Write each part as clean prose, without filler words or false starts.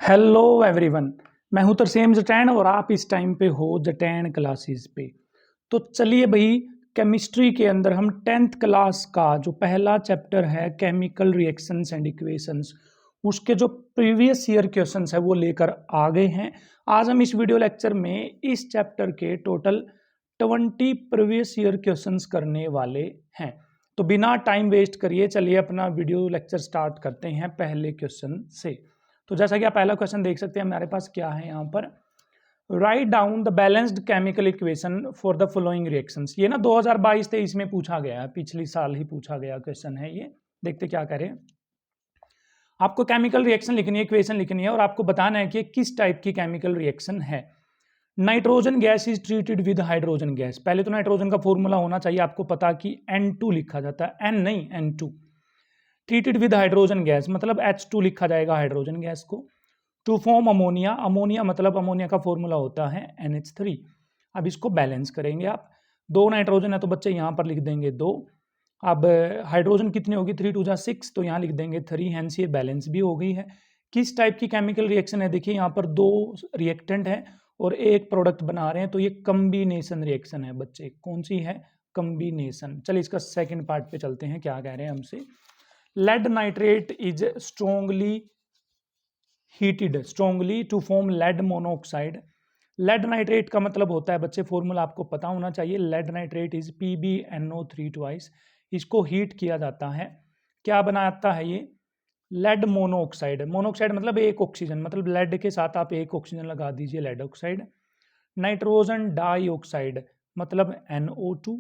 Hello everyone. मैं हूं तरसेम जटैन और आप इस टाइम पे हो जटैन क्लासेस पे। तो चलिए भाई, केमिस्ट्री के अंदर हम 10th क्लास का जो पहला चैप्टर है केमिकल रिएक्शंस एंड इक्वेशंस, उसके जो प्रीवियस ईयर क्वेश्चंस है वो लेकर आ गए हैं। आज हम इस वीडियो लेक्चर में इस चैप्टर के टोटल 20 प्रीवियस ईयर क्वेश्चंस करने वाले हैं। तो बिना टाइम वेस्ट करिए चलिए अपना वीडियो लेक्चर स्टार्ट करते हैं पहले क्वेश्चन से। तो जैसा कि आप पहला क्वेश्चन देख सकते हैं हमारे पास क्या है यहाँ पर, write down the balanced chemical equation for the following reactions. ये ना 2022-23 में पूछा गया है, पिछले साल ही पूछा गया क्वेश्चन है ये। देखते क्या करें। आपको केमिकल रिएक्शन लिखनी है, इक्वेशन लिखनी है और आपको बताना है कि किस टाइप की केमिकल रिएक्शन है। Nitrogen gas is treated with hydrogen gas. पहले तो नाइट्रोजन का फॉर्मूला होना चाहिए आपको पता कि N2 लिखा जाता है, N नहीं N2। Treated with hydrogen gas मतलब H2 लिखा जाएगा हाइड्रोजन गैस को। टू फॉर्म अमोनिया, अमोनिया मतलब अमोनिया का फॉर्मूला होता है NH3। अब इसको बैलेंस करेंगे आप। दो नाइट्रोजन है तो बच्चे यहाँ पर लिख देंगे 2। अब हाइड्रोजन कितनी होगी, 3 2 6, तो यहाँ लिख देंगे 3। हेंस ये बैलेंस भी हो गई है। किस टाइप की केमिकल रिएक्शन है, देखिए यहाँ पर 2 रिएक्टेंट है और एक प्रोडक्ट बना रहे हैं, तो ये कम्बिनेशन रिएक्शन है बच्चे। कौन सी है, कम्बिनेशन। चलिए इसका सेकेंड पार्ट पे चलते हैं, क्या कह रहे हैं हमसे। Lead nitrate is strongly heated strongly to form lead monoxide. Lead nitrate का मतलब होता है बच्चे, फॉर्मूला आपको पता होना चाहिए। Lead nitrate is PbNO3 twice. इसको हीट किया जाता है, क्या बनाता है ये, लेड मोनोऑक्साइड। मोनोऑक्साइड मतलब एक ऑक्सीजन, मतलब लेड के साथ आप एक ऑक्सीजन लगा दीजिए, लेड ऑक्साइड। नाइट्रोजन डाइऑक्साइड मतलब NO2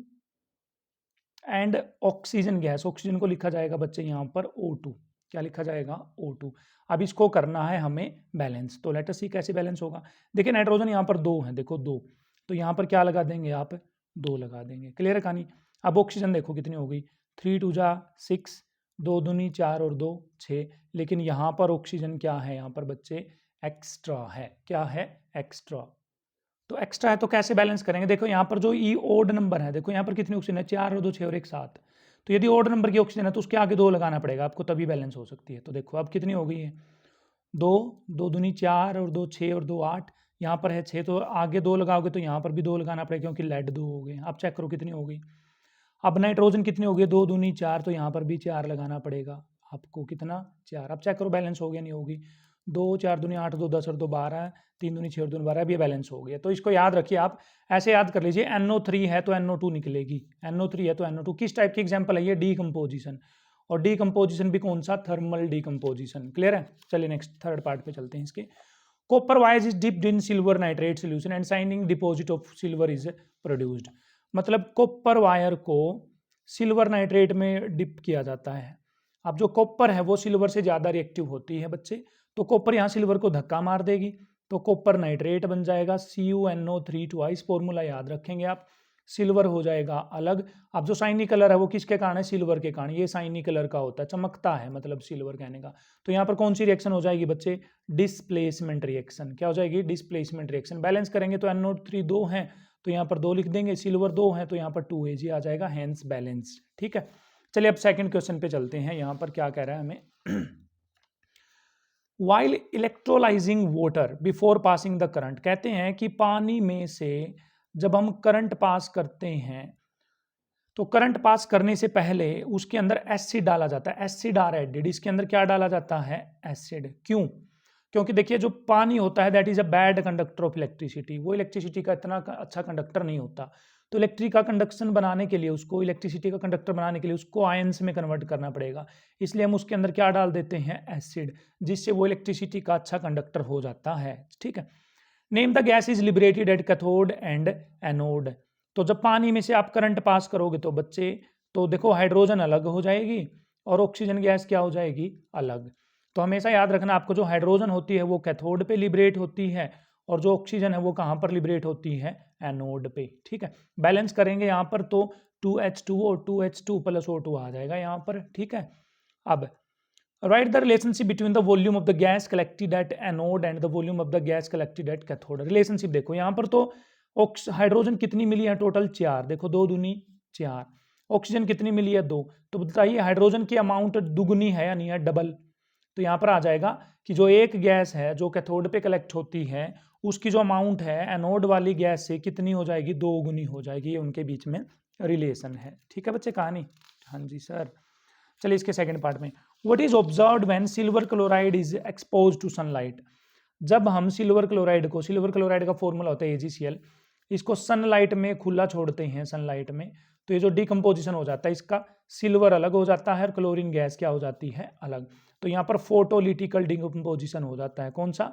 and oxygen gas, oxygen को लिखा जाएगा बच्चे यहाँ पर O2। क्या लिखा जाएगा, O2। अब इसको करना है हमें बैलेंस, तो लेट अस सी कैसे बैलेंस होगा। देखिए नाइट्रोजन यहाँ पर 2 है, देखो 2, तो यहाँ पर क्या लगा देंगे आप, 2 लगा देंगे। क्लियर है कहानी। अब ऑक्सीजन देखो कितनी हो गई, 3 2 6, 2 दूनी 4 और 2 6। लेकिन यहाँ पर ऑक्सीजन क्या है, यहाँ पर बच्चे एक्स्ट्रा है। क्या है, एक्स्ट्रा। तो एक्स्ट्रा है तो कैसे बैलेंस करेंगे, देखो यहाँ पर जो ई ओड नंबर है, देखो यहाँ पर कितनी ऑक्सीजन है, 4 और 2 6 और 1 7। तो यदि ओड नंबर की ऑक्सीजन है तो उसके आगे 2 लगाना पड़ेगा आपको, तभी बैलेंस हो सकती है। तो देखो अब कितनी हो गई है, 2, 2 दूनी 4 और 2 6 और 2 8। यहाँ पर है 6, तो आगे 2 लगाओगे तो यहाँ पर भी 2 लगाना पड़ेगा क्योंकि लेड 2 हो गए। आप चेक करो कितनी हो गई। अब नाइट्रोजन कितनी हो गई, 2 दूनी 4, तो यहाँ पर भी 4 लगाना पड़ेगा आपको, कितना 4। अब चेक करो बैलेंस हो गया नहीं होगी। 2 4 दूनी 8, 2 10 और 2 12, 3 दूनी 6 और 2 12, भी बैलेंस हो गया। तो इसको याद रखिए आप, ऐसे याद कर लीजिए। NO3 है तो NO2 निकलेगी, NO3 है तो NO2। किस टाइप की एग्जाम्पल है ये, डीकम्पोजिशन। और डीकम्पोजिशन भी कौन सा, थर्मल डीकम्पोजिशन। क्लियर है। चलिए नेक्स्ट थर्ड पार्ट पे चलते हैं इसके। Copper wise is dipped in silver nitrate solution and shining deposit of silver is produced. मतलब कॉपर वायर को सिल्वर नाइट्रेट में डिप किया जाता है। अब जो कॉपर है वो सिल्वर से ज़्यादा रिएक्टिव होती है बच्चे, तो कॉपर यहाँ सिल्वर को धक्का मार देगी तो कॉपर नाइट्रेट बन जाएगा, CuNO3 ट्वाइस। फॉर्मूला याद रखेंगे आप। सिल्वर हो जाएगा अलग। अब जो शाइनी कलर है वो किसके कारण है, सिल्वर के कारण। ये शाइनी कलर का होता है, चमकता है, मतलब सिल्वर कहने का। तो यहाँ पर कौन सी रिएक्शन हो जाएगी बच्चे, डिस्प्लेसमेंट रिएक्शन। क्या हो जाएगी, डिस्प्लेसमेंट रिएक्शन। बैलेंस करेंगे तो NO3 2 है तो यहाँ पर 2 लिख देंगे, सिल्वर 2 है तो यहाँ पर 2Ag आ जाएगा, हेंस बैलेंस। ठीक है। चलिए अब सेकंड क्वेश्चन पे चलते हैं। यहाँ पर क्या कह रहा है हमें, while electrolysing water before passing the current. कहते हैं कि पानी में से जब हम करंट पास करते हैं तो करंट पास करने से पहले उसके अंदर एसिड डाला जाता है, एसिड आर एडिड। इसके अंदर क्या डाला जाता है, एसिड। क्यों, क्योंकि देखिए जो पानी होता है that is a bad conductor of electricity. वो इलेक्ट्रिसिटी का इतना अच्छा कंडक्टर नहीं होता। तो इलेक्ट्रिक का कंडक्शन बनाने के लिए उसको, इलेक्ट्रिसिटी का कंडक्टर बनाने के लिए उसको आयंस में कन्वर्ट करना पड़ेगा। इसलिए हम उसके अंदर क्या डाल देते हैं, एसिड, जिससे वो इलेक्ट्रिसिटी का अच्छा कंडक्टर हो जाता है। ठीक है। Name the gas is liberated at cathode and anode. तो जब पानी में से आप करंट पास करोगे तो बच्चे, तो देखो हाइड्रोजन अलग हो जाएगी और ऑक्सीजन गैस क्या हो जाएगी, अलग। तो हमेशा याद रखना आपको, जो हाइड्रोजन होती है वो कैथोड पे लिबरेट होती है और जो ऑक्सीजन है वो कहाँ पर लिबरेट होती है, एनोड पे। ठीक है। बैलेंस करेंगे यहाँ पर तो 2H2O 2H2 प्लस O2 आ जाएगा यहाँ पर। ठीक है। अब right the relationship between the volume of the gas collected at anode and the volume of the gas collected at cathode. Relationship देखो यहाँ पर तो हाइड्रोजन कितनी मिली है, टोटल 4। देखो 2 दूनी 4। ऑक्सीजन कितनी मिली है, 2। तो बताइए हाइड्रोजन की अमाउंट दुगनी है या नहीं है, डबल। तो यहाँ पर आ जाएगा कि जो एक गैस है जो कैथोड पे कलेक्ट होती है उसकी जो अमाउंट है एनोड वाली गैस से कितनी हो जाएगी, 2 गुनी हो जाएगी। ये उनके बीच में रिलेशन है। ठीक है बच्चे कहानी। हाँ जी सर। चलिए इसके सेकंड पार्ट में, what is observed when silver chloride is expose to sunlight. जब हम सिल्वर क्लोराइड को, सिल्वर क्लोराइड का फॉर्मूला होता है AgCl, इसको सनलाइट में खुला छोड़ते हैं सनलाइट में, तो ये जो डिकम्पोजिशन हो जाता है इसका, सिल्वर अलग हो जाता है और क्लोरीन गैस क्या हो जाती है, अलग। तो यहाँ पर फोटोलिटिकल डिकम्पोजिशन हो जाता है। कौन सा?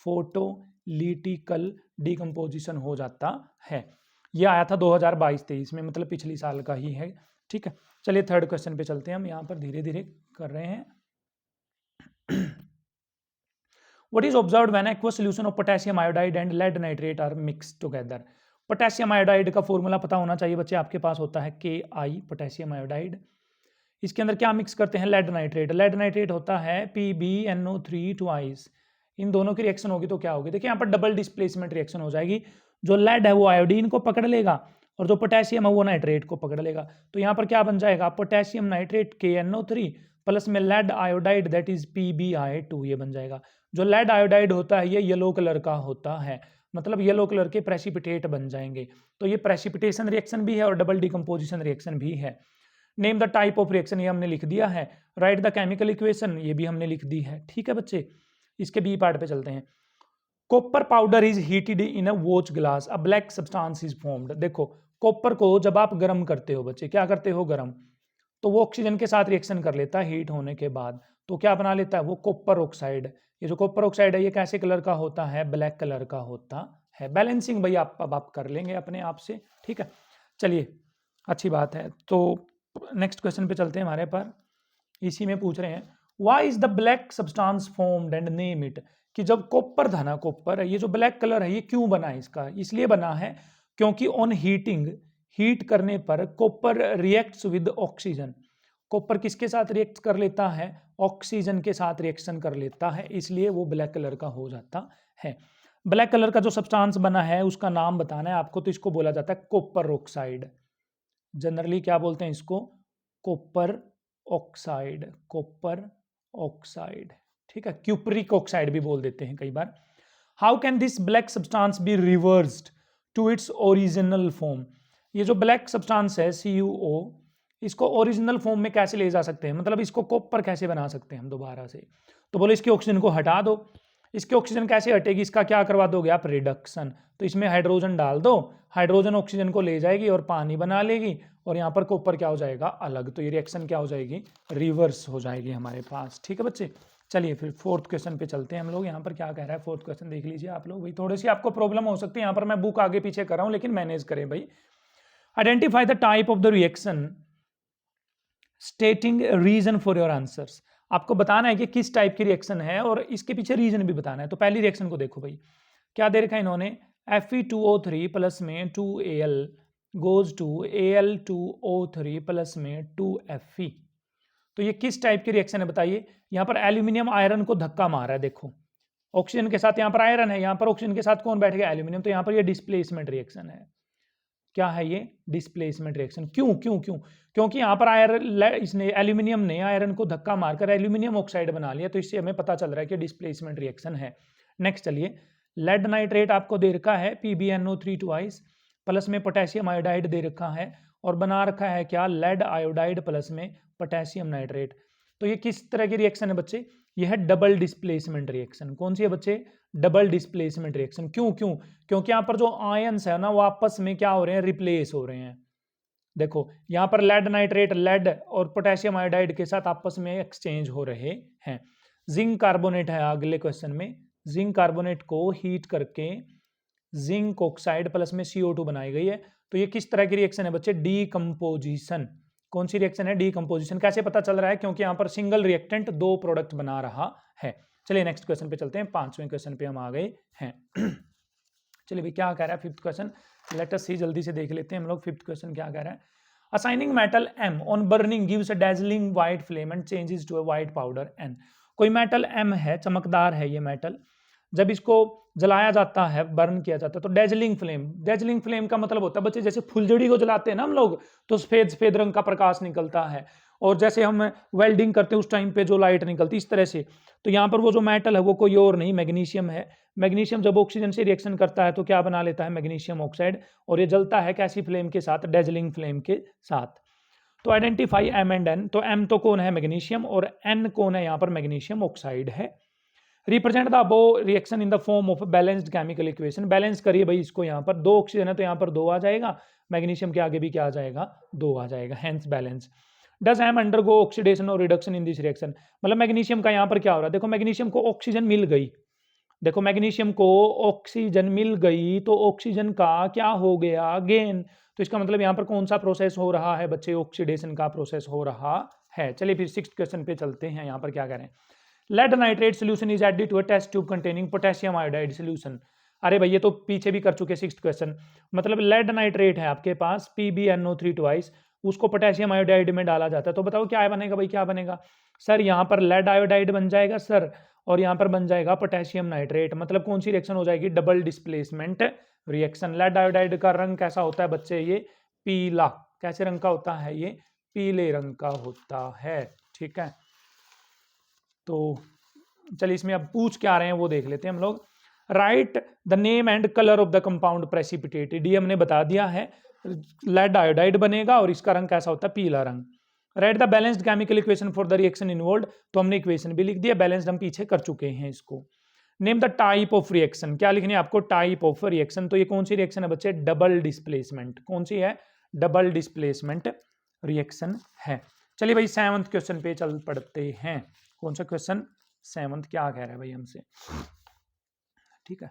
फोटोलिटिकल डिकम्पोजिशन हो जाता है। ये आया था 2022-23 में, मतलब पिछली साल का ही है। ठीक है, चलिए थर्ड क्वेश्चन पे चलते हैं। हम यहाँ पर धीरे धीरे कर रहे हैं। What is observed when aqueous solution of potassium iodide and lead nitrate are mixed together? Potassium iodide का फॉर्मूला पता होना चाहिए बच्चे, आपके पास होता है Ki, पोटेशियम आयोडाइड। इसके अंदर क्या मिक्स करते हैं? Lead nitrate. लेड नाइट्रेट होता है PbNO3 ट्वाइस। इन दोनों की रिएक्शन होगी तो क्या होगी? देखिए यहाँ पर डबल डिस्प्लेसमेंट रिएक्शन हो जाएगी। जो लेड है वो आयोडीन को पकड़ लेगा और जो पोटेशियम है वो नाइट्रेट को पकड़ लेगा। तो यहाँ पर क्या बन जाएगा? पोटेशियम नाइट्रेट KNO3 प्लस में lead iodide that is PbI2, ये बन जाएगा। जो लेड आयोडाइड होता है ये येलो कलर का होता है, मतलब येलो कलर के प्रेसिपिटेट बन जाएंगे। तो ये प्रेसिपिटेशन रिएक्शन भी है और डबल डिकम्पोजिशन रिएक्शन भी है। Name the type of reaction, ये हमने लिख दिया है। राइट द केमिकल इक्वेशन, ये भी हमने लिख दी है। ठीक है बच्चे, इसके बी पार्ट पे चलते हैं। Copper powder is heated in a watch glass, a black substance is formed. देखो कॉपर को जब आप गर्म करते हो बच्चे, क्या करते हो? गर्म, तो वो ऑक्सीजन के साथ रिएक्शन कर लेता है हीट होने के बाद, तो क्या बना लेता है? वो कॉपर ऑक्साइड। ये जो कॉपर ऑक्साइड है ये कैसे कलर का होता है? ब्लैक कलर का होता है। बैलेंसिंग भाई आप कर लेंगे अपने आप से। ठीक है, चलिए अच्छी बात है। तो नेक्स्ट क्वेश्चन पे चलते हैं हमारे पर। इसी में पूछ रहे हैं why is the black substance formed and name it. कि जब कॉपर था ना, कॉपर है, ये जो ब्लैक कलर है ये क्यों बना है? इसका इसलिए बना है क्योंकि ऑन हीटिंग, हीट करने पर copper reacts with oxygen. Copper किसके साथ रिएक्ट कर लेता है? ऑक्सीजन के साथ रिएक्शन कर लेता है, इसलिए वो ब्लैक कलर का हो जाता है। ब्लैक कलर का जो सब्सटेंस बना है उसका नाम बताना है आपको, तो इसको बोला जाता है कॉपर ऑक्साइड। जनरली क्या बोलते हैं इसको? Copper oxide, copper oxide. ठीक है, क्यूपरिक ऑक्साइड भी बोल देते हैं कई बार। How can this black substance be reversed to its original form. ये जो ब्लैक सब्सटेंस है CuO, इसको ओरिजिनल फॉर्म में कैसे ले जा सकते हैं, मतलब इसको कॉपर कैसे बना सकते हैं हम दोबारा से? तो बोले इसके ऑक्सीजन को हटा दो। इसकी ऑक्सीजन कैसे हटेगी? इसका क्या करवा दोगे आप? रिडक्शन। तो इसमें हाइड्रोजन डाल दो, हाइड्रोजन ऑक्सीजन को ले जाएगी और पानी बना लेगी, और यहाँ पर कॉपर क्या हो जाएगा? अलग। तो ये रिएक्शन क्या हो जाएगी? रिवर्स हो जाएगी हमारे पास। ठीक है बच्चे, चलिए फिर फोर्थ क्वेश्चन पे चलते हैं हम लोग। यहाँ पर क्या कह रहा है फोर्थ क्वेश्चन देख लीजिए आप लोग। भाई थोड़ी सी आपको प्रॉब्लम हो सकती है, यहाँ पर मैं बुक आगे पीछे कर रहा हूँ, लेकिन मैनेज करें भाई। Identify the type of the reaction stating reason for your answers. आपको बताना है कि किस टाइप की रिएक्शन है और इसके पीछे रीजन भी बताना है। तो पहली रिएक्शन को देखो भाई, क्या दे रखा है इन्होंने? Fe2O3 प्लस में 2Al goes to Al2O3 plus में 2Fe। तो ये किस टाइप की रिएक्शन है बताइए? यहाँ पर एल्यूमिनियम आयरन को धक्का मार रहा है। देखो ऑक्सीजन के साथ यहाँ पर आयरन है, यहाँ पर ऑक्सीजन के साथ कौन बैठ गया? एल्यूमिनियम। तो यहाँ पर ये डिस्प्लेसमेंट रिएक्शन है। क्या है ये? Displacement reaction. क्यों क्यों क्यों? क्योंकि यहाँ पर आयरन, इसने एल्यूमिनियम ने आयरन को धक्का मारकर एल्यूमिनियम ऑक्साइड बना लिया, तो इससे हमें पता चल रहा है कि डिस्प्लेसमेंट रिएक्शन है। नेक्स्ट चलिए, लेड नाइट्रेट आपको दे रखा है PbNO3 ट्वाइस, प्लस में पोटेशियम आयोडाइड दे रखा है, और बना रखा है क्या? लेड आयोडाइड प्लस में पोटेशियम नाइट्रेट। तो ये किस तरह की रिएक्शन है बच्चे? ये है डबल डिस्प्लेसमेंट रिएक्शन। कौन सी है बच्चे? Double displacement reaction. क्यों क्यों? क्योंकि यहाँ पर जो आयंस है ना वो आपस में क्या हो रहे हैं? रिप्लेस हो रहे हैं। देखो यहाँ पर लेड नाइट्रेट लेड और पोटेशियम आयोडाइड के साथ आपस में एक्सचेंज हो रहे हैं। जिंक कार्बोनेट है अगले क्वेश्चन में। जिंक कार्बोनेट को हीट करके जिंक ऑक्साइड प्लस में CO2 बनाई गई है। तो ये किस तरह की रिएक्शन है बच्चे? डीकम्पोजिशन। कौन सी रिएक्शन है? डीकम्पोजिशन। कैसे पता चल रहा है? क्योंकि यहाँ पर सिंगल रिएक्टेंट दो प्रोडक्ट बना रहा है। चलिए नेक्स्ट क्वेश्चन पे चलते हैं। पांचवें क्वेश्चन पे हम आ गए हैं। चलिए भाई क्या कह रहा है फिफ्थ क्वेश्चन? लेट अस सी, जल्दी से देख लेते हैं हम लोग। फिफ्थ क्वेश्चन क्या कह रहा है? A shining metal M on burning gives a dazzling white flame and changes to a white powder N। कोई मेटल M है, चमकदार है ये मेटल, जब इसको जलाया जाता है, बर्न किया जाता है, तो डेजलिंग फ्लेम। डेजलिंग फ्लेम का मतलब होता है बच्चे जैसे फुलझड़ी को जलाते हैं ना हम लोग, तो सफेद सफेद रंग का प्रकाश निकलता है, और जैसे हम वेल्डिंग करते हैं उस टाइम पे जो लाइट निकलती है, इस तरह से। तो यहाँ पर वो जो मेटल है वो कोई और नहीं, मैग्नीशियम है। मैग्नीशियम जब ऑक्सीजन से रिएक्शन करता है तो क्या बना लेता है, मैग्नीशियम ऑक्साइड, और ये जलता है कैसी फ्लेम के साथ, डेजलिंग फ्लेम के साथ। तो आइडेंटिफाई एम एंड एन, तो एम तो कौन है, मैग्नीशियम, और एन कौन है यहाँ पर, मैग्नीशियम ऑक्साइड है। Represent the above reaction in the form of balanced chemical equation, balance करिए भाई इसको, यहाँ पर 2 ऑक्सीजन है तो यहाँ पर 2 आ जाएगा, मैग्नीशियम के आगे भी क्या आ जाएगा, 2 आ जाएगा, hence balance. Does M undergo oxidation और रिडक्शन इन दिस रिएक्शन, मतलब मैग्नीशियम का यहाँ पर क्या हो रहा है, देखो मैग्नीशियम को ऑक्सीजन मिल गई, देखो मैग्नीशियम को ऑक्सीजन मिल गई तो ऑक्सीजन का क्या हो गया, गेन। तो इसका मतलब यहाँ पर कौन सा प्रोसेस हो रहा है बच्चे, ऑक्सीडेशन का प्रोसेस हो रहा है। चलिए फिर 6th क्वेश्चन पे चलते हैं, यहाँ पर क्या करें। Lead nitrate solution is added to a test tube containing potassium iodide solution. अरे भाई ये तो पीछे भी कर चुके 6th क्वेश्चन। मतलब लेड नाइट्रेट है आपके पास PbNO3 ट्वाइस, उसको पोटेशियम आयोडाइड में डाला जाता है, तो बताओ क्या बनेगा भाई, क्या बनेगा सर, यहाँ पर लेड आयोडाइड बन जाएगा सर, और यहाँ पर बन जाएगा पोटेशियम नाइट्रेट। मतलब कौन सी रिएक्शन हो जाएगी, डबल डिस्प्लेसमेंट रिएक्शन। लेड आयोडाइड का रंग कैसा होता है बच्चे, ये पीला, कैसे रंग का होता है, ये पीले रंग का होता है, ठीक है। तो चलिए इसमें अब पूछ क्या रहे हैं वो देख लेते हैं हम लोग। Right the name and colour of the compound precipitated, ये हमने बता दिया है, लेड आयोडाइड बनेगा और इसका रंग कैसा होता है, पीला रंग। Right the balanced chemical equation for the reaction involved, तो हमने इक्वेशन भी लिख दिया, बैलेंस्ड हम पीछे कर चुके हैं इसको। Name the type of reaction, क्या लिखने आपको, टाइप ऑफ रिएक्शन, तो ये कौन सी रिएक्शन है बच्चे, डबल डिस्प्लेसमेंट, कौन सी है, डबल डिस्प्लेसमेंट रिएक्शन है। चलिए भाई 7th क्वेश्चन पे चल पड़ते हैं। कौन सा क्वेश्चन, 7th, क्या कह रहा है भाई हमसे, ठीक है।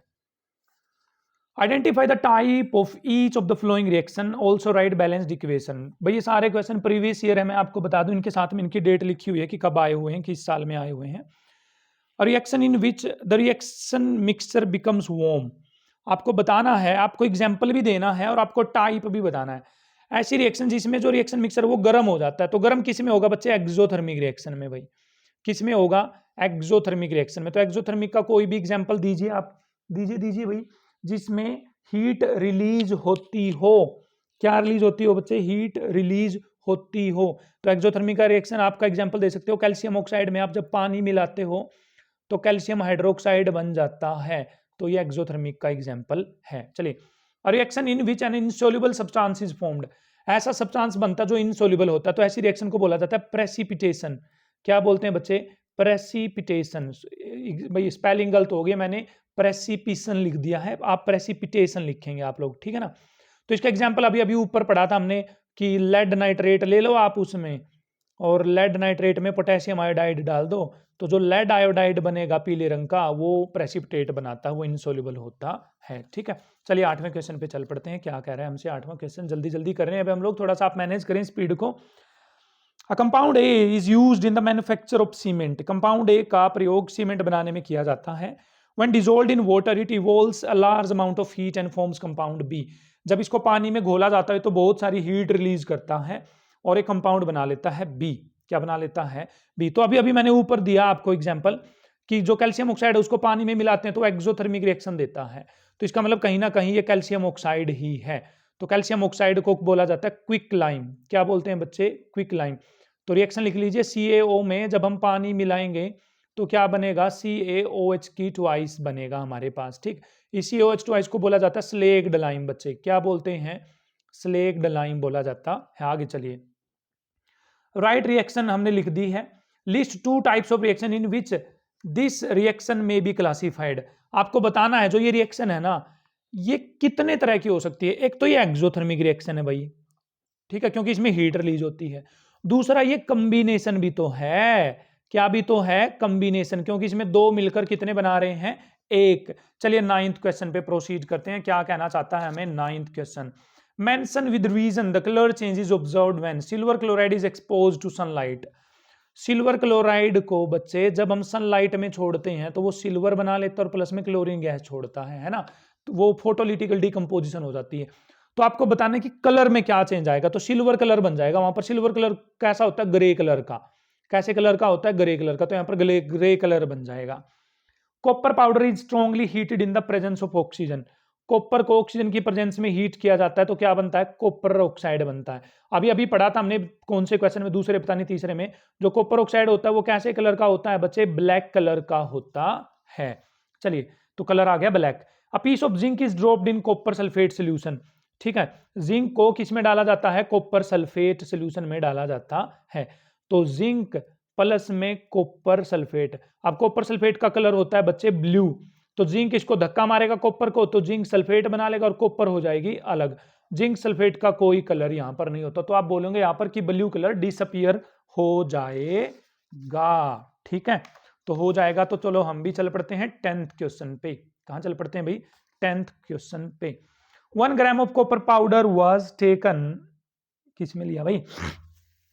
Identify the type of each of the following reaction, also right balanced equation. भाई ये सारे क्वेश्चन प्रीवियस ईयर है, मैं आपको बता दूं, इनके साथ में इनकी डेट लिखी हुई है कि कब आए हुए हैं, किस साल में आए हुए हैं। Reaction in which the reaction mixture becomes warm, आपको बताना है, आपको एग्जाम्पल भी देना है और आपको टाइप भी बताना है। ऐसी रिएक्शन जिसमें जो रिएक्शन मिक्सचर वो गर्म हो जाता है, तो गर्म किस में होगा बच्चे, एक्सोथर्मिक रिएक्शन में। भाई किस में होगा, एक्सोथर्मिक रिएक्शन में। तो एक्सोथर्मिक का कोई भी एग्जाम्पल दीजिए आप, दीजिए भाई, जिसमें हीट रिलीज होती हो, क्या रिलीज होती हो बच्चे, हीट रिलीज होती हो। तो एक्सोथर्मिक का रिएक्शन आपका एग्जाम्पल दे सकते हो, कैल्शियम ऑक्साइड में आप जब पानी मिलाते हो तो कैल्शियम हाइड्रोक्साइड बन जाता है, तो ये एक्सोथर्मिक का एग्जाम्पल है। चलिए, reaction in which N insoluble substance is formed, ऐसा सब्सटेंस बनता जो इनसोल्युबल होता है, तो ऐसी रिएक्शन को बोला जाता है प्रेसिपिटेशन। क्या बोलते हैं बच्चे, प्रेसिपिटेशन। भाई स्पेलिंग गलत हो गया, मैंने प्रेसिपिशन लिख दिया है, आप प्रेसिपिटेशन लिखेंगे आप लोग, ठीक है ना। तो इसका एग्जाम्पल अभी अभी ऊपर पढ़ा था हमने कि लेड नाइट्रेट ले लो आप उसमें, और लेड नाइट्रेट में पोटेशियम आयोडाइड डाल दो, तो जो लेड आयोडाइड बनेगा पीले रंग का वो प्रेसिपिटेट बनाता है, वो इनसोल्युबल होता है, ठीक है। चलिए 8वें क्वेश्चन पे चल पड़ते हैं, क्या कह रहे हैं हमसे 8वां क्वेश्चन, जल्दी जल्दी कर रहे हैं अभी हम लोग, थोड़ा सा आप मैनेज करें स्पीड को। A compound A is used in the manufacture of cement. Compound A का प्रयोग सीमेंट बनाने में किया जाता है। When dissolved in water, it evolves a large amount of heat and forms compound B. जब इसको पानी में घोला जाता है तो बहुत सारी हीट रिलीज करता है और एक कंपाउंड बना लेता है B। क्या बना लेता है, B। तो अभी अभी मैंने ऊपर दिया आपको एग्जाम्पल कि जो कैल्शियम ऑक्साइड है उसको पानी में मिलाते हैं तो एक्सोथर्मिक रिएक्शन देता है, तो इसका मतलब कहीं ना कहीं ये कैल्शियम ऑक्साइड ही है। तो कैल्शियम ऑक्साइड को बोला जाता है क्विक लाइम। क्या बोलते हैं बच्चे, क्विक लाइम। तो रिएक्शन लिख लीजिए, CaO में जब हम पानी मिलाएंगे तो क्या बनेगा, CaOH की ट्वाइस बनेगा हमारे पास, ठीक। इसी OH ट्वाइस को बोला जाता है स्लेक्ड लाइम बच्चे, क्या बोलते हैं, स्लेक्ड लाइम बोला जाता है। आगे चलिए, राइट रिएक्शन हमने लिख दी है। List 2 types of reaction in which this reaction में बी क्लासिफाइड, आपको बताना है जो ये रिएक्शन है ना ये कितने तरह की हो सकती है। एक तो ये एक्सोथर्मिक रिएक्शन है भाई, ठीक है, क्योंकि इसमें हीट रिलीज होती है। दूसरा ये कॉम्बिनेशन भी तो है, क्या भी तो है, कॉम्बिनेशन, क्योंकि इसमें 2 मिलकर कितने बना रहे हैं, 1। चलिए 9th क्वेश्चन पे प्रोसीड करते हैं, क्या कहना चाहता है हमें 9th question. Mention with reason the colour changes observed when silver chloride is exposed to sunlight. Silver chloride को बच्चे जब हम सनलाइट में छोड़ते हैं तो वो सिल्वर बना लेता है और प्लस में क्लोरीन गैस छोड़ता है ना, तो वो फोटोलिटिकल डिकम्पोजिशन हो जाती है। तो आपको बताना है कि कलर में क्या चेंज आएगा, तो सिल्वर कलर बन जाएगा। वहां पर सिल्वर कलर कैसा होता है, ग्रे कलर का। कैसे कलर का होता है, ग्रे कलर का, तो यहाँ पर ग्रे कलर बन जाएगा। Copper powder is strongly heated in the presence of oxygen. Copper को ऑक्सीजन की प्रेजेंस में हीट किया जाता है तो क्या बनता है, कॉपर ऑक्साइड बनता है। अभी अभी पढ़ा था हमने, कौन से क्वेश्चन में, दूसरे पता नहीं तीसरे में, जो कॉपर ऑक्साइड होता है वो कैसे कलर का होता है बच्चे, ब्लैक कलर का होता है। चलिए, तो कलर आ गया black. A piece of zinc is dropped in copper sulphate solution. ठीक है, जिंक को किस में डाला जाता है, कॉपर सल्फेट सोल्यूशन में डाला जाता है। तो जिंक प्लस में कॉपर सल्फेट। अब कॉपर सल्फेट का कलर होता है बच्चे ब्लू, तो जिंक इसको धक्का मारेगा कॉपर को, तो जिंक सल्फेट बना लेगा और कॉपर हो जाएगी अलग। जिंक सल्फेट का कोई कलर यहां पर नहीं होता, तो आप बोलोगे यहां पर कि ब्लू कलर डिसअपियर हो जाएगा। ठीक है, तो हो जाएगा। तो चलो हम भी चल पड़ते हैं 10th क्वेश्चन पे। कहां चल पड़ते हैं भाई, 10th क्वेश्चन पे। 1 gram of copper powder was taken, किस में लिया भाई,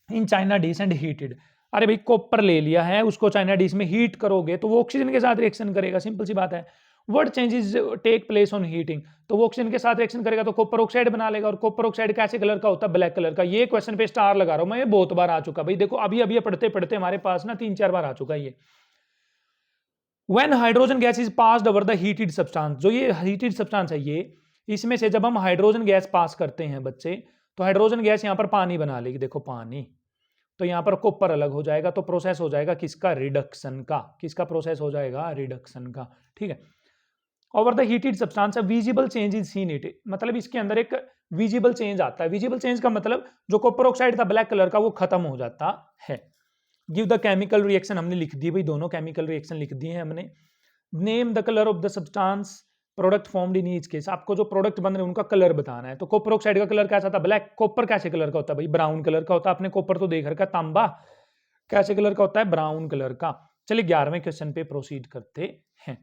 in China dish and heated. अरे भाई कॉपर ले लिया है, उसको चाइना डिश में हीट करोगे तो वो ऑक्सीजन के साथ रिएक्शन करेगा, सिंपल सी बात है। What changes take place on heating, तो वो ऑक्सीजन के साथ रिएक्शन करेगा तो कॉपर ऑक्साइड बना लेगा, और कॉपर ऑक्साइड कैसे कलर का होता है, ब्लैक कलर का। ये क्वेश्चन पे स्टार लगा रहा हूं मैं, ये बहुत बार आ चुका भाई, देखो अभी अभी पढ़ते पढ़ते हमारे पास ना 3-4 बार आ चुका है ये। When hydrogen gas is passed over the heated substance, जो ये हीटेड सब्सटेंस है ये, इसमें से जब हम हाइड्रोजन गैस पास करते हैं बच्चे, तो हाइड्रोजन गैस यहां पर पानी बना लेगी, देखो पानी, तो यहां पर कॉपर अलग हो जाएगा, तो प्रोसेस हो जाएगा किसका, रिडक्शन का। किसका प्रोसेस हो जाएगा, रिडक्शन का। ठीक है, over the heated substance visible change is seen it, मतलब इसके अंदर एक विजिबल चेंज आता है। विजिबल चेंज का मतलब जो कॉपर ऑक्साइड था ब्लैक कलर का वो खत्म हो जाता है। गिव द केमिकल रिएक्शन, हमने लिख दी भाई, दोनों केमिकल रिएक्शन लिख दिए हैं हमने। Name the colour of the substance product formed in each case, आपको जो प्रोडक्ट बन रहे हैं उनका कलर बताना है। तो कॉपर ऑक्साइड का कलर कैसा था, ब्लैक। कॉपर कैसे कलर का होता है भाई, ब्राउन कलर का होता है। आपने कॉपर तो देख रखा, तांबा कैसे कलर का होता है, ब्राउन कलर का। चलिए 11वें क्वेश्चन पे प्रोसीड करते हैं।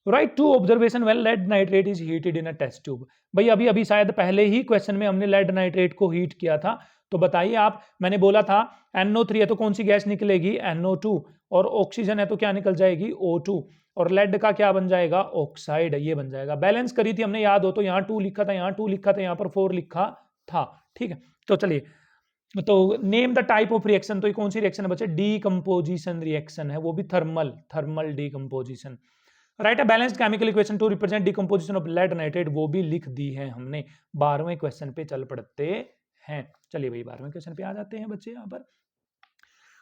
Write to observation when lead nitrate is heated in a test tube. भाई अभी अभी शायद पहले ही क्वेश्चन में हमने लेड नाइट्रेट को हीट किया था, तो बताइए आप। मैंने बोला था NO3 है तो कौन सी गैस निकलेगी, NO2, और ऑक्सीजन है तो क्या निकल जाएगी, O2, और लेड का क्या बन जाएगा, ऑक्साइड, ये बन जाएगा। बैलेंस करी थी हमने, याद हो तो, यहाँ 2 लिखा था, यहाँ 2 लिखा था, यहाँ पर 4 लिखा था। ठीक है, तो चलिए, तो name the type of reaction, तो ये कौन सी रिएक्शन है बच्चे, डीकंपोजिशन रिएक्शन है, वो भी thermal, thermal decomposition. Write a balanced chemical equation to represent decomposition of lead nitrate, वो भी लिख दी है हमने। 12वें क्वेश्चन पे चल पड़ते हैं। चलिए भाई 12वें क्वेश्चन पे आ जाते हैं बच्चे यहाँ पर।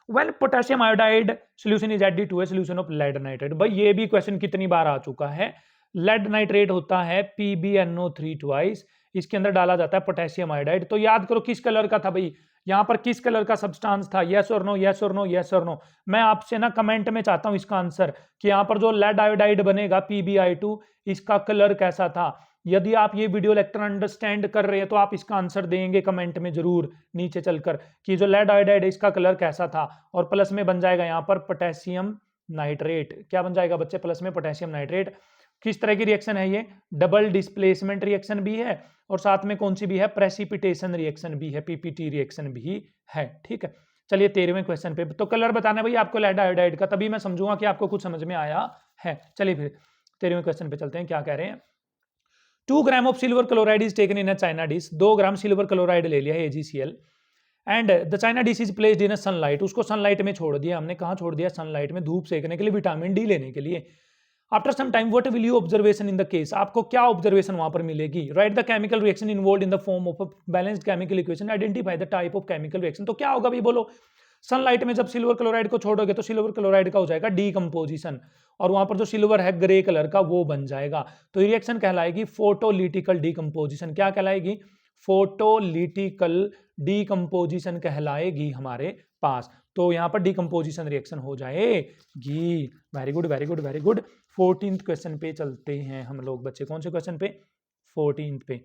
When potassium iodide solution is added to a solution of lead nitrate, भाई ये भी क्वेश्चन कितनी बार आ चुका है। लेड नाइट्रेट होता है PbNO3 ट्वाइस, इसके अंदर डाला जाता है पोटेशियम आयोडाइड। तो याद करो किस कलर का था भाई, यहाँ पर किस कलर का सब्सटेंस था, यस और नो, यस और नो, यस और नो। मैं आपसे ना कमेंट में चाहता हूं इसका आंसर, कि यहाँ पर जो लेड आयोडाइड बनेगा PbI2, इसका कलर कैसा था। यदि आप ये वीडियो लेक्चर अंडरस्टैंड कर रहे हैं तो आप इसका आंसर देंगे कमेंट में जरूर नीचे चलकर, कि जो लेड आयोडाइड है इसका कलर कैसा था। और प्लस में बन जाएगा यहाँ पर पोटेशियम नाइट्रेट। क्या बन जाएगा बच्चे, प्लस में पोटेशियम नाइट्रेट। किस तरह की रिएक्शन है ये, डबल डिस्प्लेसमेंट रिएक्शन भी है, और साथ में कौन सी भी है, प्रेसिपिटेशन रिएक्शन भी है, PPT रिएक्शन भी है। ठीक है, चलिए 13वें क्वेश्चन पे, तो कलर बताना भाई आपको लेड आयोडाइड का, तभी मैं समझूंगा कि आपको कुछ समझ में आया है। चलिए फिर 13वें क्वेश्चन पे चलते हैं, क्या कह रहे हैं। 2 gram of silver chloride is taken in a China dish, 2 gram silver chloride ले लिया है AgCl, and the China dish is placed in a sunlight, उसको सनलाइट में छोड़ दिया हमने। कहाँ छोड़ दिया, सनलाइट में, धूप सेकने के लिए, विटामिन डी लेने के लिए। After some time what will you observation in the case, आपको क्या ऑब्जर्वेशन वहां पर मिलेगी। Write the chemical reaction involved in the form of a balanced chemical equation, identify the type of chemical reaction. तो क्या होगा भाई बोलो, सनलाइट में जब सिल्वर क्लोराइड को छोड़ोगे तो सिल्वर क्लोराइड का हो जाएगा डीकंपोजिशन, और वहां पर जो सिल्वर है ग्रे कलर का वो बन जाएगा। तो रिएक्शन कहलाएगी फोटोलिटिकल डीकंपोजिशन। क्या कहलाएगी, फोटोलिटिकल डीकंपोजिशन कहलाएगी हमारे पास। तो यहाँ पर डीकंपोजिशन रिएक्शन हो जाएगी। Very good very good very good. 14th question पे चलते हैं हम लोग बच्चे, कौन से क्वेश्चन पे, 14th पे।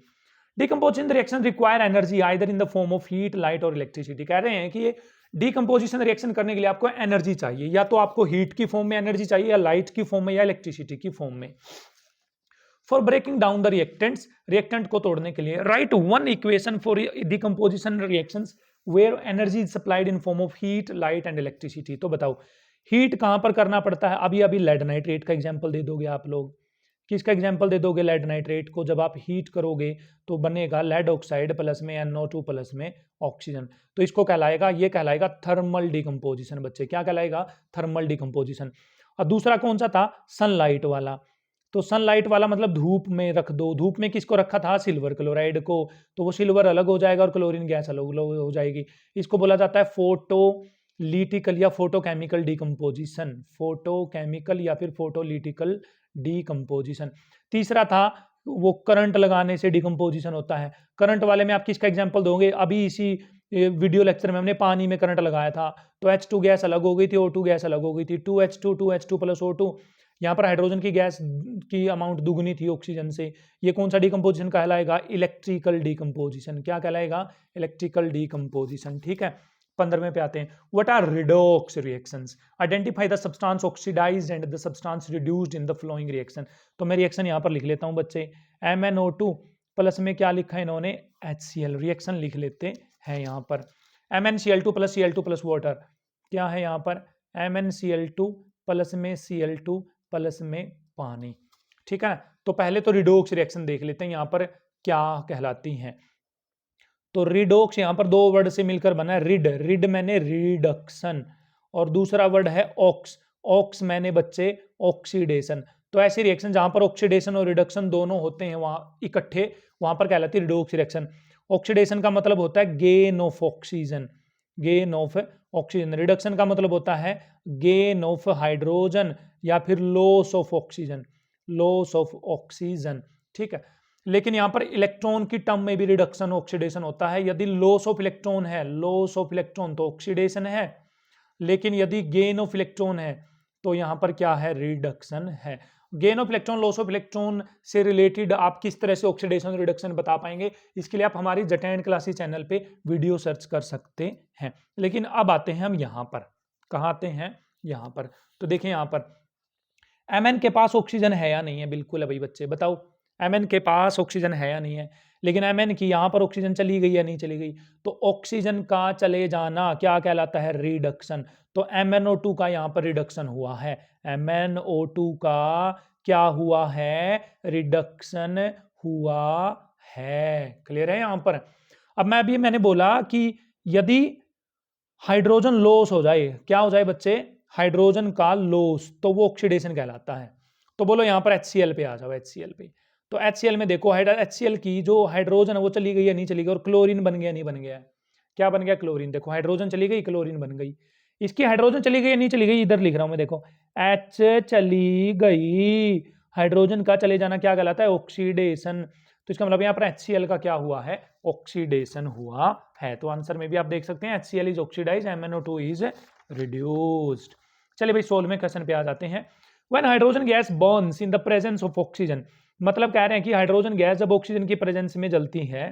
Decomposition reaction require energy either in the form of heat, light और इलेक्ट्रिसिटी। कह रहे हैं कि ये डीकंपोजिशन रिएक्शन करने के लिए आपको एनर्जी चाहिए, या तो आपको हीट की फॉर्म में एनर्जी चाहिए, या लाइट की फॉर्म में, या इलेक्ट्रिसिटी की फॉर्म में। For breaking down the reactants, reactant को तोड़ने के लिए, write one equation for decomposition reactions where energy is supplied in form of heat, light and electricity. तो बताओ हीट कहां पर करना पड़ता है, अभी अभी लेड नाइट्रेट का एग्जांपल दे दोगे आप लोग। किसका एग्जांपल दे दोगे, लेड नाइट्रेट को। जब आप हीट करोगे तो बनेगा लेड ऑक्साइड प्लस में NO2 प्लस में ऑक्सीजन, तो इसको कहलाएगा, ये कहलाएगा थर्मल डीकंपोजिशन बच्चे। क्या कहलाएगा, थर्मल डीकंपोजिशन। और दूसरा कौन सा था, सनलाइट वाला। तो सनलाइट वाला मतलब धूप में रख दो, धूप में किसको रखा था, सिल्वर क्लोराइड को, तो वो सिल्वर अलग हो जाएगा और क्लोरीन गैस अलग हो जाएगी। इसको बोला जाता है फोटोलिटिकल या फोटोकेमिकल डिकम्पोजिशन, फोटोकेमिकल या फिर फोटोलिटिकल डिकम्पोजिशन। तीसरा था वो करंट लगाने से डिकम्पोजिशन होता है। करंट वाले में आप किसका एग्जांपल दोगे, अभी इसी वीडियो लेक्चर में हमने पानी में करंट लगाया था, तो H2 गैस अलग हो गई थी, O2 गैस अलग हो गई थी, 2H2 प्लस O2। यहाँ पर हाइड्रोजन की गैस की अमाउंट दुगनी थी ऑक्सीजन से। ये कौन सा डिकम्पोजिशन कहलाएगा, इलेक्ट्रिकल डिकम्पोजिशन। क्या कहलाएगा, इलेक्ट्रिकल डिकम्पोजिशन। ठीक है, 15वें पे आते हैं। What are redox reactions, identify the substance oxidised and the substance reduced in the following reaction. तो मैं रिएक्शन यहाँ पर लिख लेता हूँ बच्चे, MnO2 प्लस में क्या लिखा है इन्होंने, HCl। रिएक्शन लिख लेते हैं यहाँ पर, MnCl2 plus Cl2 plus water. क्या है यहाँ पर, MnCl2 प्लस में Cl2 प्लस में पानी। ठीक है, तो पहले तो रिडॉक्स रिएक्शन देख लेते हैं यहाँ पर क्या कहलाती हैं। तो रिडॉक्स यहाँ पर दो वर्ड से मिलकर बना है, रिड, रिड मैंने रिडक्शन, और दूसरा वर्ड है ऑक्स, ऑक्स मैंने बच्चे ऑक्सीडेशन। तो ऐसी रिएक्शन जहां पर ऑक्सीडेशन और रिडक्शन दोनों होते हैं वहां इकट्ठे, वहां पर कहलाती है रिडॉक्स रिएक्शन। ऑक्सीडेशन का मतलब होता है gain of oxygen, gain of oxygen. Reduction का मतलब होता है गेन ऑफ हाइड्रोजन या फिर loss of oxygen, loss of oxygen. ठीक है, लेकिन यहां पर इलेक्ट्रॉन की टर्म में भी रिडक्शन ऑक्सीडेशन होता है। यदि लॉस ऑफ इलेक्ट्रॉन है, लॉस ऑफ इलेक्ट्रॉन तो ऑक्सीडेशन है, लेकिन यदि गेन ऑफ इलेक्ट्रॉन है तो यहां पर क्या है, रिडक्शन है। Gain of electron, loss of electron से रिलेटेड आप किस तरह से ऑक्सीडेशन रिडक्शन बता पाएंगे, इसके लिए आप हमारी जटैंड क्लासेस चैनल पे वीडियो सर्च कर सकते हैं। लेकिन अब आते हैं हम यहां पर, कहां आते हैं, यहां पर। तो देखें यहां पर Mn के पास ऑक्सीजन है या नहीं है, बिल्कुल है भाई बच्चे, बताओ Mn के पास ऑक्सीजन है या नहीं है। लेकिन Mn की यहां पर ऑक्सीजन चली गई या नहीं चली गई, तो ऑक्सीजन का चले जाना क्या कहलाता है, रिडक्शन। तो MnO2 का यहां पर रिडक्शन हुआ है, MnO2 का क्या हुआ है, रिडक्शन हुआ है। क्लियर है यहां पर। अब मैंने बोला कि यदि हाइड्रोजन लॉस हो जाए, क्या हो जाए बच्चे, हाइड्रोजन का लॉस, तो वो ऑक्सीडेशन कहलाता है। तो बोलो यहां पर HCl पे आ जाओ, HCl पे। तो HCl में देखो HCl की जो हाइड्रोजन है वो चली गई या नहीं चली गई, और क्लोरीन बन गया नहीं बन गया, क्या बन गया, क्लोरीन। देखो हाइड्रोजन चली गई, क्लोरीन बन गई। इसकी हाइड्रोजन चली गई या नहीं चली गई, इधर लिख रहा हूं मैं, देखो H चली गई, हाइड्रोजन का चले जाना क्या कहलाता है, ऑक्सीडेशन। तो इसका मतलब यहाँ पर HCl का क्या हुआ है, ऑक्सीडेशन हुआ है। तो आंसर में भी आप देख सकते हैं HCl is oxidised, MnO2 is reduced. चलिए भाई 16वें क्वेश्चन पे आ जाते हैं। When hydrogen gas burns in the presence of oxygen, मतलब कह रहे हैं कि हाइड्रोजन गैस जब ऑक्सीजन की प्रेजेंस में जलती है,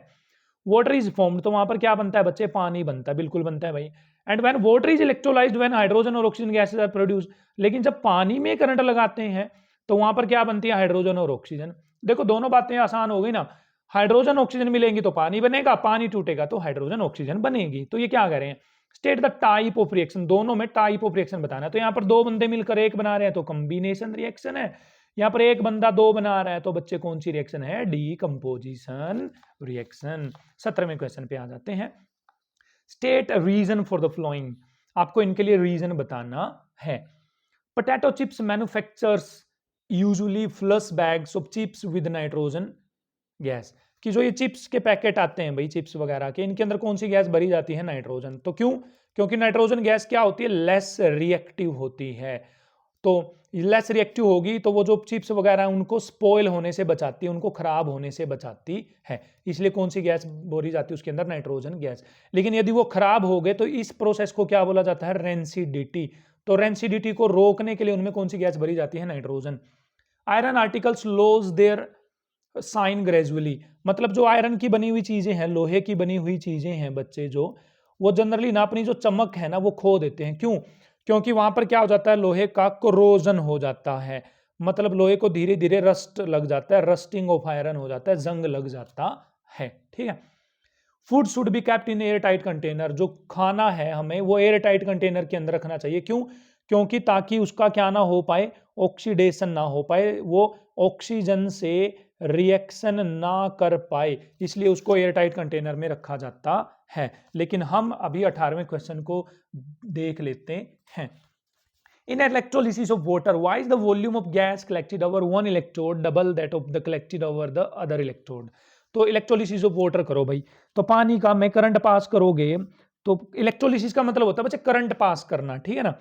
वाटर इज फॉर्म्ड, तो वहां पर क्या बनता है बच्चे, पानी बनता है, बिल्कुल बनता है भाई। And when water is electrolysed, when hydrogen और ऑक्सीजन गैसेस आर प्रोड्यूस्ड, लेकिन जब पानी में करंट लगाते हैं तो वहां पर क्या बनती है, हाइड्रोजन और ऑक्सीजन। देखो दोनों बातें आसान हो गई ना, हाइड्रोजन ऑक्सीजन मिलेंगी तो पानी बनेगा, पानी टूटेगा तो हाइड्रोजन ऑक्सीजन बनेगी। तो ये क्या कह रहे हैं, state the type of reaction, दोनों में टाइप ऑफ रिएक्शन बताना है। तो यहाँ पर दो बंदे मिलकर एक बना रहे हैं तो कॉम्बिनेशन रिएक्शन है, यहाँ पर एक बंदा दो बना रहा है तो बच्चे कौन सी रिएक्शन है, डीकंपोजिशन रिएक्शन। 17वें क्वेश्चन पे आ जाते हैं। State reason for the following, आपको इनके लिए रीजन बताना है। Potato chips manufacturers usually flush bags of chips with nitrogen gas, कि जो ये चिप्स के पैकेट आते हैं भाई, चिप्स वगैरह के, इनके अंदर कौन सी गैस भरी जाती है, नाइट्रोजन। तो क्यों, क्योंकि नाइट्रोजन गैस क्या होती है, लेस रिएक्टिव होती है। तो लेस रिएक्टिव होगी तो वो जो चिप्स वगैरह उनको स्पॉइल होने से बचाती है, उनको खराब होने से बचाती है, इसलिए कौन सी गैस भरी जाती है उसके अंदर, नाइट्रोजन गैस। लेकिन यदि वो खराब हो गए तो इस प्रोसेस को क्या बोला जाता है, रेंसिडिटी। तो रेंसिडिटी को रोकने के लिए उनमें कौन सी गैस भरी जाती है, nitrogen. Iron articles lose their shine gradually, मतलब जो आयरन की बनी हुई चीजें हैं, लोहे की बनी हुई चीजें हैं बच्चे, जो वो जनरली ना अपनी जो चमक है ना वो खो देते हैं। क्यों, क्योंकि वहां पर क्या हो जाता है, लोहे का कोरोजन हो जाता है, मतलब लोहे को धीरे धीरे रस्ट लग जाता है, रस्टिंग ऑफ आयरन हो जाता है, जंग लग जाता है। ठीक है, food should be kept in air tight container, जो खाना है हमें वो एयर टाइट कंटेनर के अंदर रखना चाहिए। क्यों, क्योंकि ताकि उसका क्या ना हो पाए, ऑक्सीडेशन ना हो पाए, वो ऑक्सीजन से रिएक्शन ना कर पाए, इसलिए उसको एयर टाइट कंटेनर में रखा जाता है। लेकिन हम अभी 18वें क्वेश्चन को देख लेते हैं। In electrolysis of water, why is the volume of gas collected over one electrode double that of the collected over the other electrode? तो इलेक्ट्रोलिसिस ऑफ वाटर करो भाई, तो पानी का में करंट पास करोगे, तो इलेक्ट्रोलिसिस का मतलब होता है बच्चे करंट पास करना, ठीक है ना।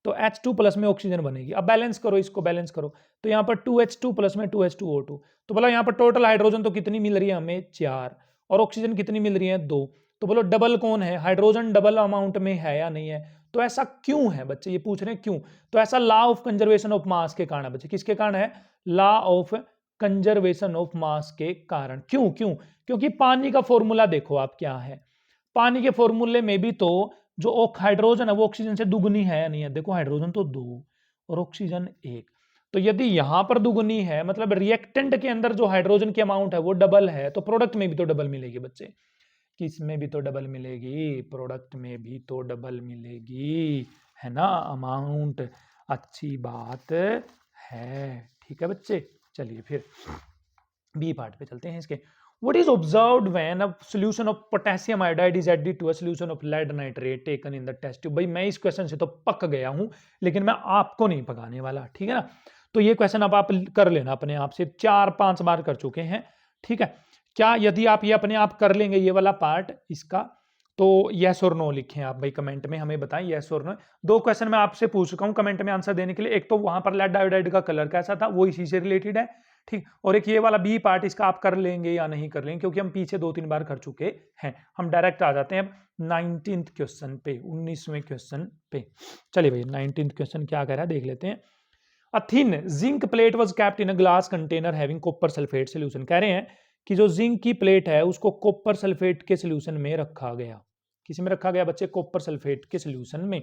तो H2 प्लस में ऑक्सीजन बनेगी। अब बैलेंस करो, इसको बैलेंस करो, तो यहाँ पर 2H2 प्लस में 2H2O2, तो बोला यहाँ पर टोटल हाइड्रोजन तो कितनी मिल रही है हमें 4, और ऑक्सीजन कितनी मिल रही है 2। तो बोलो डबल कौन है, हाइड्रोजन डबल अमाउंट में है या नहीं है। तो ऐसा क्यों है बच्चे, ये पूछ रहे हैं क्यों। तो ऐसा law of conservation of mass के कारण है बच्चे। किसके कारण है, law of conservation of mass के कारण। क्यों क्यों, क्योंकि पानी का फॉर्मूला देखो आप क्या है, पानी के फॉर्मूले में भी तो जो हाइड्रोजन है वो ऑक्सीजन से दुगनी है या नहीं है। देखो हाइड्रोजन तो 2 और ऑक्सीजन 1, तो यदि यहां पर दुगनी है मतलब रिएक्टेंट के अंदर जो हाइड्रोजन की अमाउंट है वो डबल है, तो प्रोडक्ट में भी तो डबल मिलेगी बच्चे। किस में भी तो डबल मिलेगी, प्रोडक्ट में भी तो डबल मिलेगी, है ना अमाउंट। अच्छी बात है, ठीक है बच्चे। चलिए फिर बी पार्ट पे चलते हैं इसके। What is observed when a solution of potassium iodide is added to a solution of lead nitrate taken in the test tube? भाई मैं इस क्वेश्चन से तो पक गया हूं, लेकिन मैं आपको नहीं पकाने वाला, ठीक है ना। तो ये क्वेश्चन अब आप कर लेना अपने आप से, 4-5 बार कर चुके हैं, ठीक है। क्या यदि आप ये अपने आप कर लेंगे ये वाला पार्ट इसका, तो यस और नो लिखें आप भाई कमेंट में, हमें बताएं यस और नो। 2 क्वेश्चन मैं आपसे पूछ चुका हूं कमेंट में आंसर देने के लिए। एक तो वहां पर लेड आयोडाइड का कलर कैसा था, वो इसी से रिलेटेड है, ठीक। और एक ये वाला बी पार्ट, इसका आप कर लेंगे या नहीं कर लेंगे, क्योंकि हम पीछे 2-3 बार कर चुके हैं। हम डायरेक्ट आ जाते हैं अब 19th क्वेश्चन पे, 19वें क्वेश्चन पे। चलिए भाई 19th क्वेश्चन क्या कह रहा है देख लेते हैं। A thin zinc plate was kept in a glass container having copper sulfate solution। कह रहे हैं कि जो जिंक की प्लेट है उसको कॉपर सल्फेट के सोल्यूशन में रखा गया। किसी में रखा गया बच्चे, कॉपर सल्फेट के सोल्यूशन में।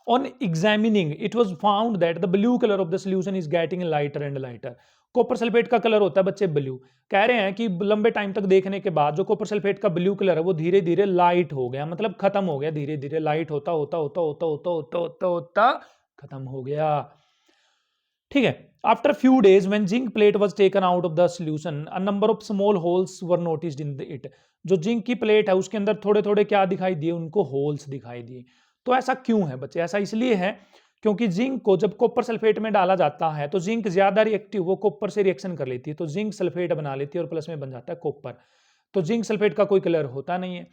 On examining, it was found that the blue color of the solution is getting lighter and lighter। Copper sulphate का कलर होता है बच्चे ब्लू। कह रहे हैं कि लंबे टाइम तक देखने के बाद जो कॉपर सल्फेट का ब्लू कलर है वो धीरे धीरे लाइट हो गया, मतलब खत्म हो गया, धीरे धीरे लाइट होता होता होता होता होता होता होता होता खत्म हो गया, ठीक है। After few days when zinc plate was taken out of the solution a number of small holes were noticed in it. जो जिंक की प्लेट है उसके अंदर थोड़े थोड़े क्या दिखाई दिए, उनको होल्स दिखाई दिए। तो ऐसा क्यों है बच्चे, ऐसा इसलिए है क्योंकि जिंक को जब कॉपर सल्फेट में डाला जाता है तो जिंक ज्यादा रिएक्टिव, वो कॉपर से रिएक्शन कर लेती है, तो जिंक सल्फेट बना लेती है और प्लस में बन जाता है कॉपर। तो जिंक सल्फेट का कोई कलर होता नहीं है,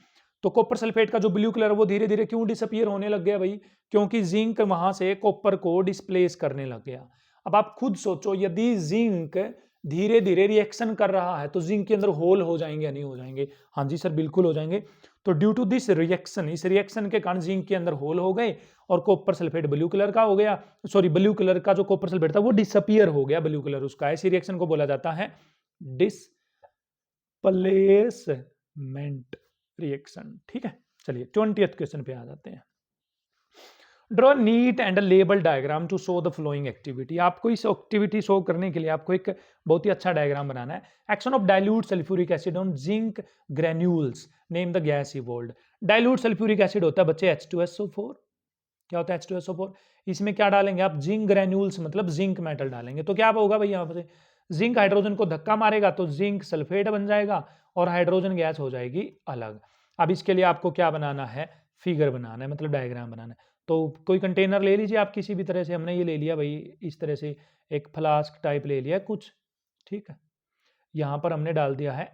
तो कॉपर सल्फेट का जो ब्लू कलर है वो धीरे धीरे क्यों डिसअपियर होने लग गया भाई, क्योंकि जिंक वहां से कॉपर को डिस्प्लेस करने लग गया। अब आप खुद सोचो, यदि जिंक धीरे धीरे रिएक्शन कर रहा है तो जिंक के अंदर होल हो जाएंगे या नहीं हो जाएंगे? हाँ जी सर बिल्कुल हो जाएंगे। तो ड्यू टू दिस रिएक्शन, इस रिएक्शन के कारण जिंक के अंदर होल हो गए और कॉपर सल्फेट ब्लू कलर का हो गया, सॉरी ब्लू कलर का जो कॉपर सल्फेट था वो डिसअपियर हो गया, ब्लू कलर उसका। ऐसी रिएक्शन को बोला जाता है डिस्प्लेसमेंट रिएक्शन, ठीक है। चलिए 20th क्वेश्चन पे आ जाते हैं। Draw neat and label diagram to show the following activity. आपको इस एक्टिविटी शो करने के लिए आपको एक बहुत ही अच्छा डायग्राम बनाना है। Action of dilute sulphuric acid on zinc granules, name the gas evolved. Dilute sulphuric acid होता है बच्चे H2SO4। क्या होता है H2SO4? इसमें क्या डालेंगे आप, जिंक ग्रेन्यूल्स मतलब जिंक मेटल डालेंगे, तो क्या होगा भाई यहाँ पर जिंक हाइड्रोजन को धक्का मारेगा तो जिंक सल्फेट बन जाएगा और हाइड्रोजन गैस हो जाएगी अलग। अब इसके लिए आपको क्या बनाना है, फिगर बनाना है, मतलब डायग्राम बनाना है। तो कोई कंटेनर ले लीजिए आप किसी भी तरह से, हमने ये ले लिया भाई इस तरह से एक फ्लास्क टाइप ले लिया कुछ, ठीक है। यहाँ पर हमने डाल दिया है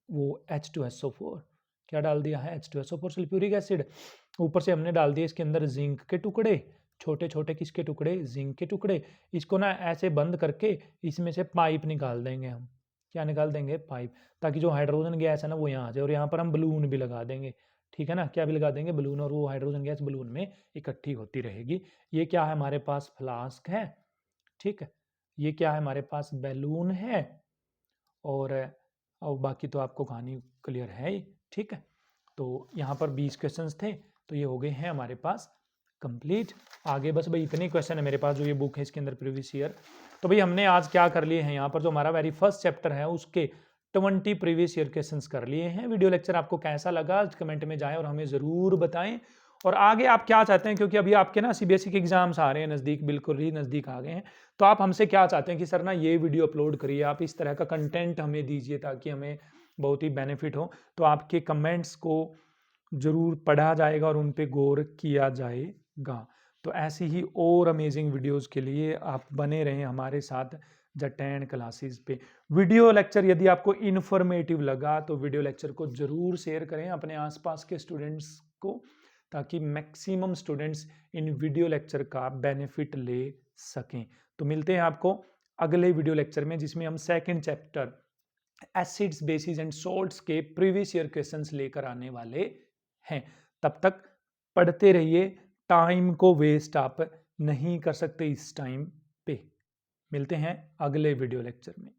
वो H2SO4। क्या डाल दिया है, H2SO4 सल्फ्यूरिक एसिड। ऊपर से हमने डाल दिया इसके अंदर जिंक के टुकड़े, छोटे छोटे किसके टुकड़े, जिंक के टुकड़े। इसको ना ऐसे बंद करके इसमें से पाइप निकाल देंगे हम। क्या निकाल देंगे, पाइप, ताकि जो हाइड्रोजन गैस है ना वो यहाँ आ जाए। और यहाँ पर हम बलून भी लगा देंगे, ठीक है ना, क्या भी लगा देंगे, बलून, और वो हाइड्रोजन गैस बलून में इकट्ठी होती रहेगी। ये क्या है हमारे पास, फ्लास्क है, ठीक है। ये क्या है हमारे पास, बैलून है, और बाकी तो आपको कहानी क्लियर है ही, ठीक है। तो यहाँ पर 20 क्वेश्चंस थे, तो ये हो गए हैं हमारे पास कंप्लीट। आगे बस भाई इतने क्वेश्चन है मेरे पास, जो ये बुक है इसके अंदर प्रीवियस ईयर। तो भाई हमने आज क्या कर लिए हैं, यहाँ पर जो हमारा वेरी फर्स्ट चैप्टर है उसके 20 प्रीवियस ईयर क्वेश्चंस कर लिए हैं। वीडियो लेक्चर आपको कैसा लगा कमेंट में जाएं और हमें ज़रूर बताएं। और आगे आप क्या चाहते हैं, क्योंकि अभी आपके ना CBSE के एग्जाम्स आ रहे हैं नज़दीक, बिल्कुल ही नज़दीक आ गए हैं, तो आप हमसे क्या चाहते हैं कि सर ना ये वीडियो अपलोड करिए, आप इस तरह का कंटेंट हमें दीजिए ताकि हमें बहुत ही बेनिफिट हो। तो आपके कमेंट्स को ज़रूर पढ़ा जाएगा और उन पे गौर किया जाएगा। तो ऐसी ही और अमेजिंग वीडियोस के लिए आप बने रहें हमारे साथ जटैन क्लासेस पे। वीडियो लेक्चर यदि आपको इन्फॉर्मेटिव लगा तो वीडियो लेक्चर को जरूर शेयर करें अपने आसपास के स्टूडेंट्स को, ताकि maximum students in video lecture का बेनिफिट ले सकें। तो मिलते हैं आपको अगले वीडियो लेक्चर में, जिसमें हम second chapter acids bases and salts के प्रीवियस ईयर क्वेश्चंस लेकर आने वाले हैं। तब तक पढ़ते रहिए, टाइम को वेस्ट आप नहीं कर सकते इस टाइम पे। मिलते हैं अगले वीडियो लेक्चर में।